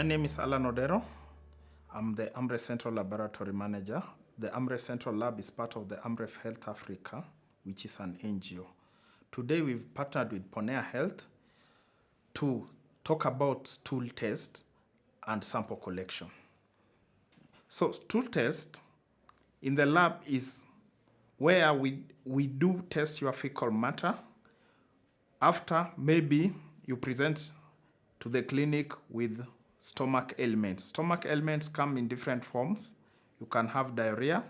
name is Allan Odero. I'm the AMREF Central Laboratory Manager. The AMREF Central Lab is part of the AMREF Health Africa, which is an NGO. Today we've partnered with Ponea Health to talk about stool test and sample collection. So stool test in the lab is where we do test your fecal matter after maybe you present to the clinic with stomach ailments. Stomach ailments come in different forms. You can have diarrhea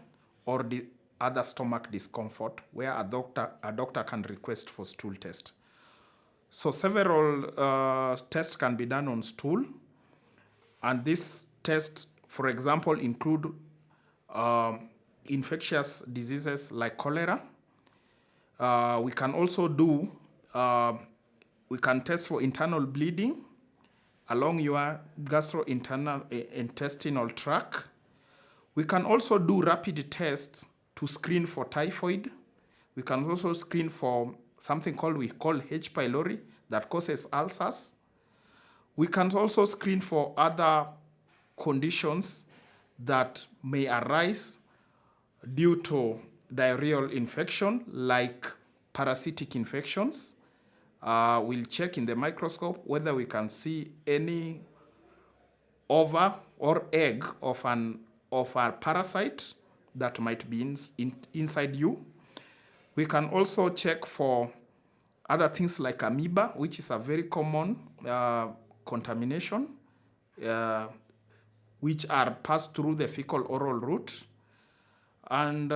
or the other stomach discomfort where a doctor can request for stool test. So several tests can be done on stool, and this test, for example, include infectious diseases like cholera. We can also do, we can test for internal bleeding along your gastrointestinal tract. We can also do rapid tests to screen for typhoid. We can also screen for something we call H. pylori that causes ulcers. We can also screen for other conditions that may arise due to diarrheal infection, like parasitic infections. We'll check in the microscope whether we can see any ova or egg of a parasite that might be inside you. We can also check for other things like amoeba, which is a very common contamination, which are passed through the fecal-oral route, and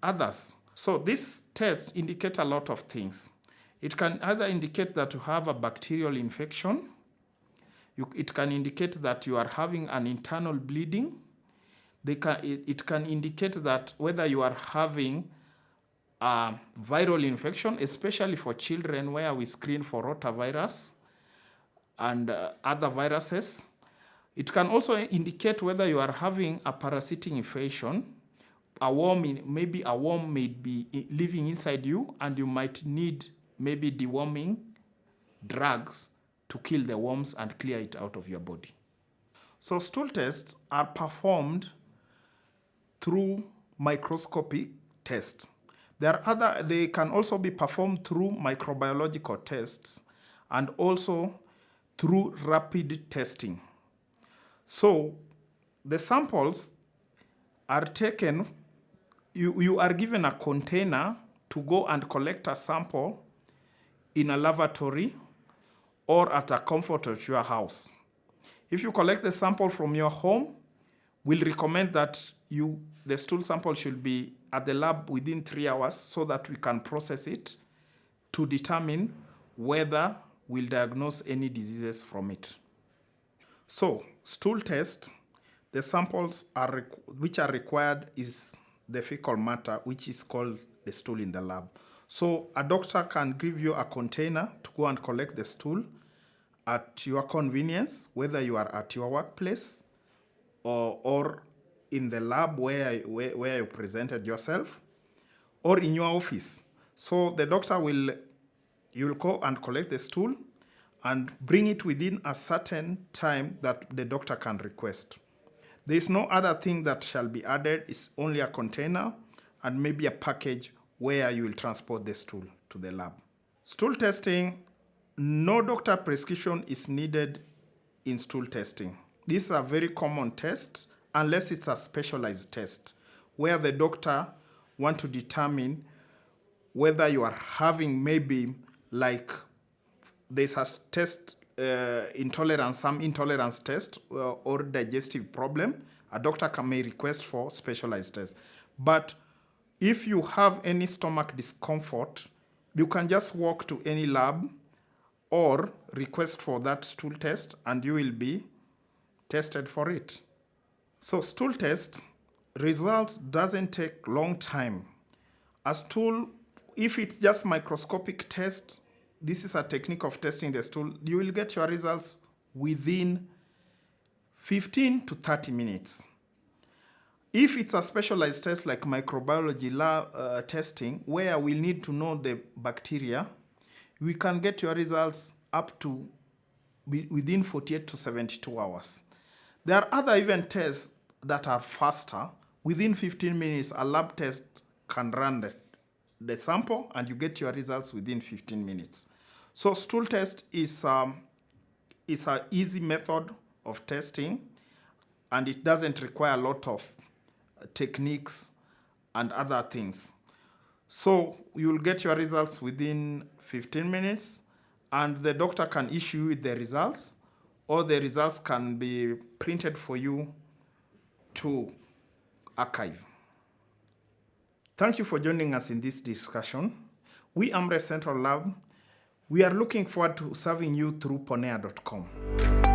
others. So this test indicates a lot of things. It can either indicate that you have a bacterial infection. It can indicate that you are having an internal bleeding. It can indicate that whether you are having a viral infection, especially for children where we screen for rotavirus and other viruses. It can also indicate whether you are having a parasitic infection. Maybe a worm may be living inside you, and you might need maybe deworming drugs to kill the worms and clear it out of your body. So stool tests are performed through microscopic tests. They can also be performed through microbiological tests and also through rapid testing. So the samples are taken, you are given a container to go and collect a sample in a lavatory or at a comfort of your house. If you collect the sample from your home, we'll recommend that the stool sample should be at the lab within 3 hours so that we can process it to determine whether we'll diagnose any diseases from it. So stool test, the samples which are required is the fecal matter, which is called the stool in the lab. So a doctor can give you a container to go and collect the stool at your convenience, whether you are at your workplace or in the lab where you presented yourself, or in your office. So the doctor you'll go and collect the stool and bring it within a certain time that the doctor can request. There is no other thing that shall be added. It's only a container and maybe a package where you will transport the stool to the lab. Stool testing, no doctor prescription is needed in stool testing. This is a very common test unless it's a specialized test where the doctor wants to determine whether you are having maybe like there's a test some intolerance test or digestive problem. A doctor may request for specialized tests. But if you have any stomach discomfort, you can just walk to any lab or request for that stool test and you will be tested for it. So stool test results doesn't take long time. A stool, if it's just microscopic test, this is a technique of testing the stool, you will get your results within 15 to 30 minutes. If it's a specialized test like microbiology lab testing, where we need to know the bacteria, we can get your results up to within 48 to 72 hours. There are other even tests that are faster. Within 15 minutes, a lab test can run the sample and you get your results within 15 minutes. So stool test is an easy method of testing, and it doesn't require a lot of techniques and other things. So you will get your results within 15 minutes, and the doctor can issue you the results, or the results can be printed for you to archive. Thank you for joining us in this discussion. We, AMREF Central Lab, we are looking forward to serving you through ponea.com.